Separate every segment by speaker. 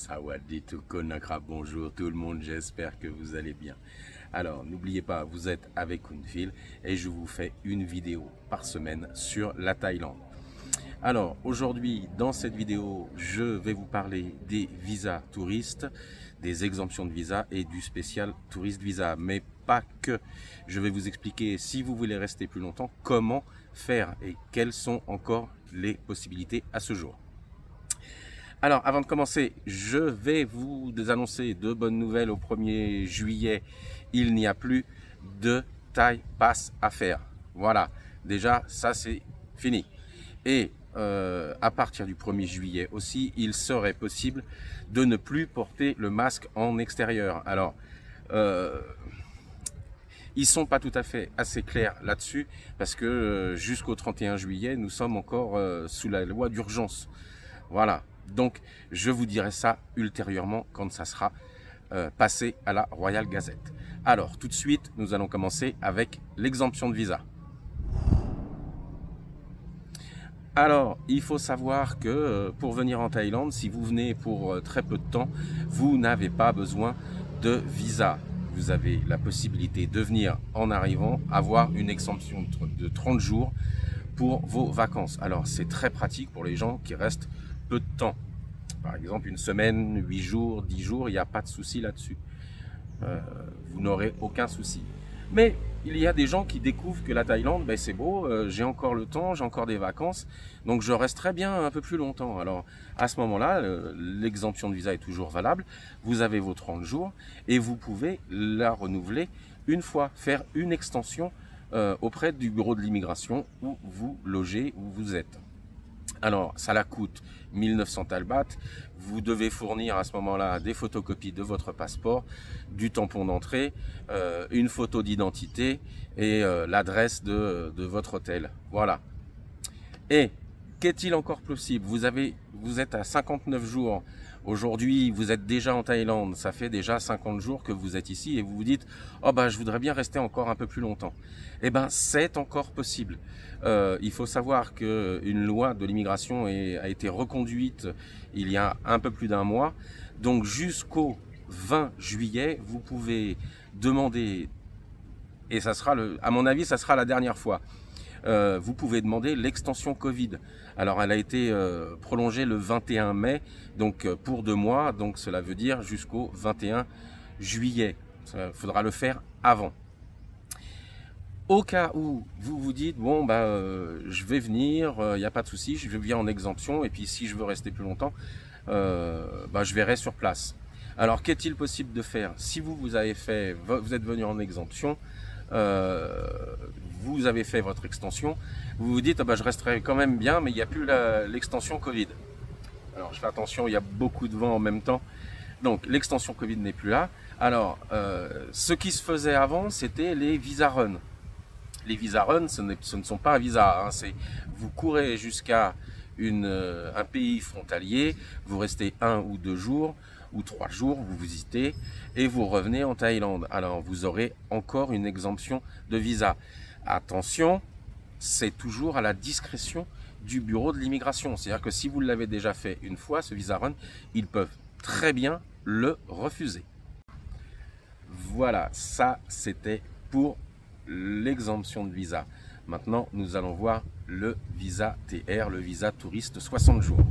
Speaker 1: Sawadee Konakra, bonjour tout le monde, j'espère que vous allez bien. Alors, n'oubliez pas, vous êtes avec Kunfil et je vous fais une vidéo par semaine sur la Thaïlande. Alors, aujourd'hui, dans cette vidéo, je vais vous parler des visas touristes, des exemptions de visa et du spécial touriste visa, mais pas que. Je vais vous expliquer, si vous voulez rester plus longtemps, comment faire et quelles sont encore les possibilités à ce jour. Alors, avant de commencer, je vais vous annoncer de bonnes nouvelles. Au 1er juillet, il n'y a plus de Thai Pass à faire. Voilà, déjà, ça c'est fini. Et à partir du 1er juillet aussi, il serait possible de ne plus porter le masque en extérieur. Alors, ils sont pas tout à fait assez clairs là-dessus, parce que jusqu'au 31 juillet, nous sommes encore sous la loi d'urgence. Voilà. Donc, je vous dirai ça ultérieurement quand ça sera passé à la Royal Gazette. Alors, tout de suite, nous allons commencer avec l'exemption de visa. Alors, il faut savoir que pour venir en Thaïlande, si vous venez pour très peu de temps, vous n'avez pas besoin de visa. Vous avez la possibilité de venir en arrivant, avoir une exemption de 30 jours pour vos vacances. Alors, c'est très pratique pour les gens qui restent peu de temps. Par exemple, une semaine, 8 jours, 10 jours, il n'y a pas de souci là-dessus. Vous n'aurez aucun souci. Mais il y a des gens qui découvrent que la Thaïlande, ben c'est beau, j'ai encore le temps, j'ai encore des vacances, donc je resterai bien un peu plus longtemps. Alors, à ce moment-là, l'exemption de visa est toujours valable. Vous avez vos 30 jours et vous pouvez la renouveler une fois, faire une extension auprès du bureau de l'immigration où vous logez, où vous êtes. Alors, ça la coûte 1900 Talbat. Vous devez fournir à ce moment-là des photocopies de votre passeport, du tampon d'entrée, une photo d'identité et l'adresse de votre hôtel. Voilà. Et qu'est-il encore possible? Vous êtes à 59 jours. Aujourd'hui, vous êtes déjà en Thaïlande. Ça fait déjà 50 jours que vous êtes ici et vous vous dites « Oh ben, je voudrais bien rester encore un peu plus longtemps. » Eh ben, c'est encore possible. Il faut savoir qu'une loi de l'immigration a été reconduite il y a un peu plus d'un mois. Donc, jusqu'au 20 juillet, vous pouvez demander, et ça sera, à mon avis, ça sera la dernière fois. Vous pouvez demander l'extension Covid. Alors, elle a été prolongée le 21 mai, donc pour 2 mois. Donc, cela veut dire jusqu'au 21 juillet. Il faudra le faire avant. Au cas où vous vous dites, bon, bah, je vais venir, il n'y a pas de souci, je viens en exemption, et puis si je veux rester plus longtemps, bah, je verrai sur place. Alors, qu'est-il possible de faire? Si vous êtes venu en exemption, vous avez fait votre extension, vous vous dites, ah bah, je resterai quand même bien, mais il n'y a plus l'extension Covid. Alors, je fais attention, il y a beaucoup de vent en même temps. Donc, l'extension Covid n'est plus là. Alors, ce qui se faisait avant, c'était les visa run. Les visa run, ce ne sont pas un visa. Hein, vous courez jusqu'à un pays frontalier, vous restez 1 ou 2 jours, ou 3 jours, vous visitez et vous revenez en Thaïlande. Alors, vous aurez encore une exemption de visa. Attention, c'est toujours à la discrétion du bureau de l'immigration. C'est-à-dire que si vous l'avez déjà fait une fois, ce visa run, ils peuvent très bien le refuser. Voilà, ça c'était pour l'exemption de visa. Maintenant, nous allons voir le visa TR, le visa touriste 60 jours.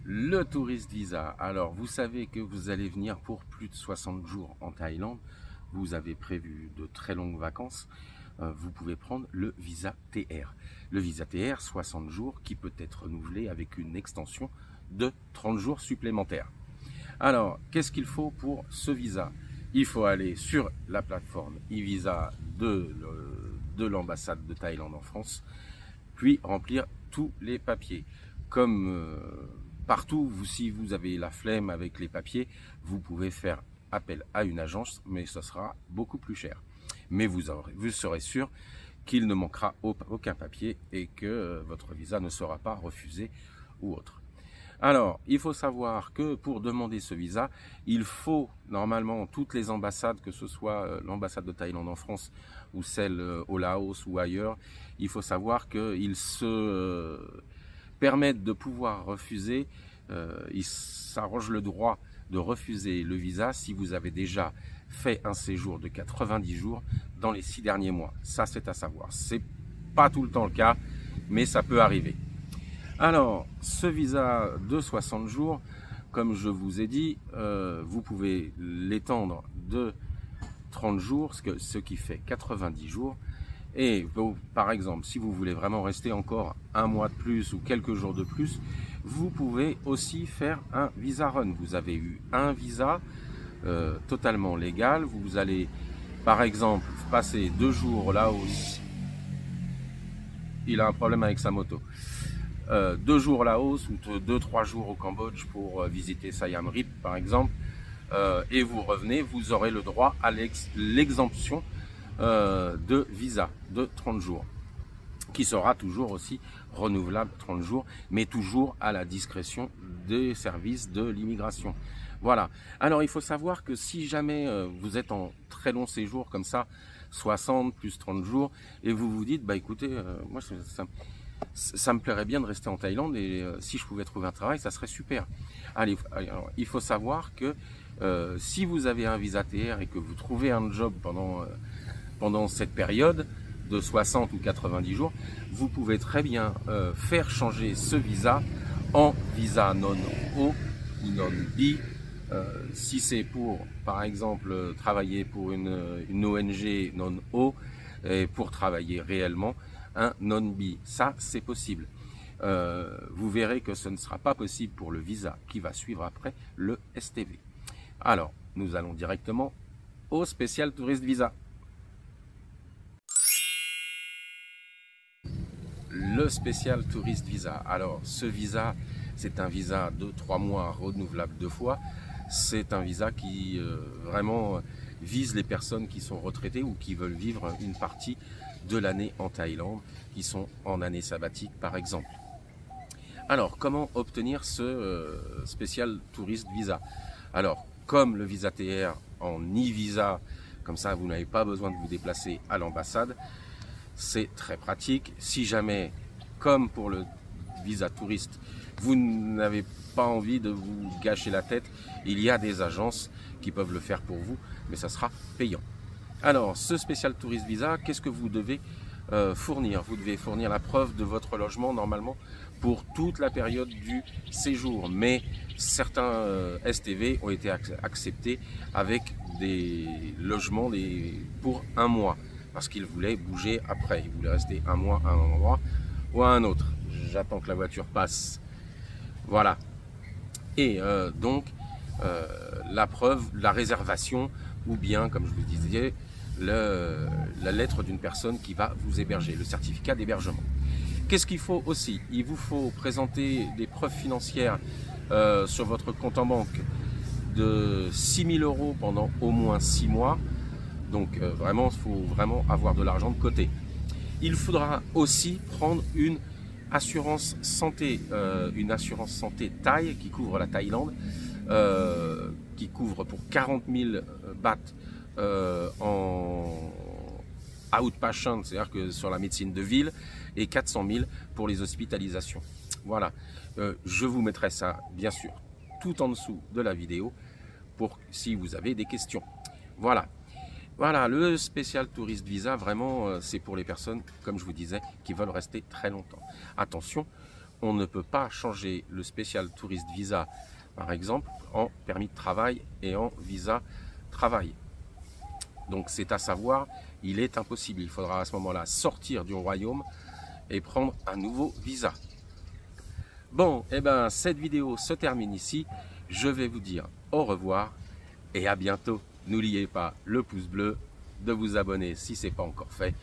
Speaker 1: Le touriste visa. Alors, vous savez que vous allez venir pour plus de 60 jours en Thaïlande. Vous avez prévu de très longues vacances. Vous pouvez prendre le visa TR. Le visa TR, 60 jours, qui peut être renouvelé avec une extension de 30 jours supplémentaires. Alors, qu'est-ce qu'il faut pour ce visa? Il faut aller sur la plateforme e-visa de l'ambassade de Thaïlande en France, puis remplir tous les papiers. Comme partout, si vous avez la flemme avec les papiers, vous pouvez faire appel à une agence, mais ce sera beaucoup plus cher. Mais vous serez sûr qu'il ne manquera aucun papier et que votre visa ne sera pas refusé ou autre. Alors, il faut savoir que pour demander ce visa, il faut normalement toutes les ambassades, que ce soit l'ambassade de Thaïlande en France ou celle au Laos ou ailleurs, il faut savoir qu'ils se permettent de pouvoir refuser il s'arroge le droit de refuser le visa si vous avez déjà fait un séjour de 90 jours dans les 6 derniers mois. Ça, c'est à savoir. C'est pas tout le temps le cas, mais ça peut arriver. Alors, ce visa de 60 jours, comme je vous ai dit, vous pouvez l'étendre de 30 jours, ce qui fait 90 jours. Et bon, par exemple, si vous voulez vraiment rester encore un mois de plus ou quelques jours de plus, vous pouvez aussi faire un visa run. Vous avez eu un visa totalement légal. Vous allez, par exemple, passer 2 jours là où il a un problème avec sa moto. 2 jours Laos ou 2-3 jours au Cambodge pour visiter Siam Reap par exemple, et vous revenez, vous aurez le droit à l'exemption de visa de 30 jours, qui sera toujours aussi renouvelable 30 jours, mais toujours à la discrétion des services de l'immigration. Voilà. Alors il faut savoir que si jamais vous êtes en très long séjour comme ça, 60 plus 30 jours, et vous vous dites, bah écoutez, moi ça me plairait bien de rester en Thaïlande et si je pouvais trouver un travail, ça serait super. Allez, alors, il faut savoir que si vous avez un visa TR et que vous trouvez un job pendant cette période de 60 ou 90 jours, vous pouvez très bien faire changer ce visa en visa non-O ou non-B. Si c'est pour, par exemple, travailler pour une ONG non-O, et pour travailler réellement un non-B, ça c'est possible. Vous verrez que ce ne sera pas possible pour le visa qui va suivre après, le STV. Alors, nous allons directement au Special Tourist Visa. Le Special Tourist Visa. Alors, ce visa, c'est un visa de 3 mois renouvelable 2 fois. C'est un visa qui vraiment vise les personnes qui sont retraitées ou qui veulent vivre une partie de l'année en Thaïlande, qui sont en année sabbatique par exemple. Alors, comment obtenir ce Special Tourist Visa? Alors, comme le visa TR en e-visa, comme ça vous n'avez pas besoin de vous déplacer à l'ambassade, c'est très pratique. Si jamais, comme pour le visa touriste, vous n'avez pas envie de vous gâcher la tête, il y a des agences qui peuvent le faire pour vous, mais ça sera payant. Alors, ce Special Tourist Visa, qu'est-ce que vous devez fournir? Vous devez fournir la preuve de votre logement normalement pour toute la période du séjour, mais certains STV ont été acceptés avec des logements pour 1 mois, parce qu'ils voulaient bouger après, ils voulaient rester 1 mois à un endroit ou à un autre. J'attends que la voiture passe. Voilà. Et donc, la preuve, la réservation, ou bien, comme je vous disais, la lettre d'une personne qui va vous héberger, le certificat d'hébergement. Qu'est-ce qu'il faut aussi? Il vous faut présenter des preuves financières sur votre compte en banque de 6 000 € pendant au moins 6 mois. Donc vraiment, il faut vraiment avoir de l'argent de côté. Il faudra aussi prendre une assurance santé Thaï qui couvre la Thaïlande, qui couvre pour 40 000 bahts en outpatient, c'est-à-dire que sur la médecine de ville, et 400 000 pour les hospitalisations. Voilà, je vous mettrai ça bien sûr tout en dessous de la vidéo pour si vous avez des questions. Voilà. Voilà, le Special Tourist Visa, vraiment, c'est pour les personnes, comme je vous disais, qui veulent rester très longtemps. Attention, on ne peut pas changer le Special Tourist Visa, par exemple, en permis de travail et en visa travail. Donc c'est à savoir, il est impossible. Il faudra à ce moment-là sortir du royaume et prendre un nouveau visa. Bon, et ben cette vidéo se termine ici. Je vais vous dire au revoir et à bientôt. N'oubliez pas le pouce bleu, de vous abonner si ce n'est pas encore fait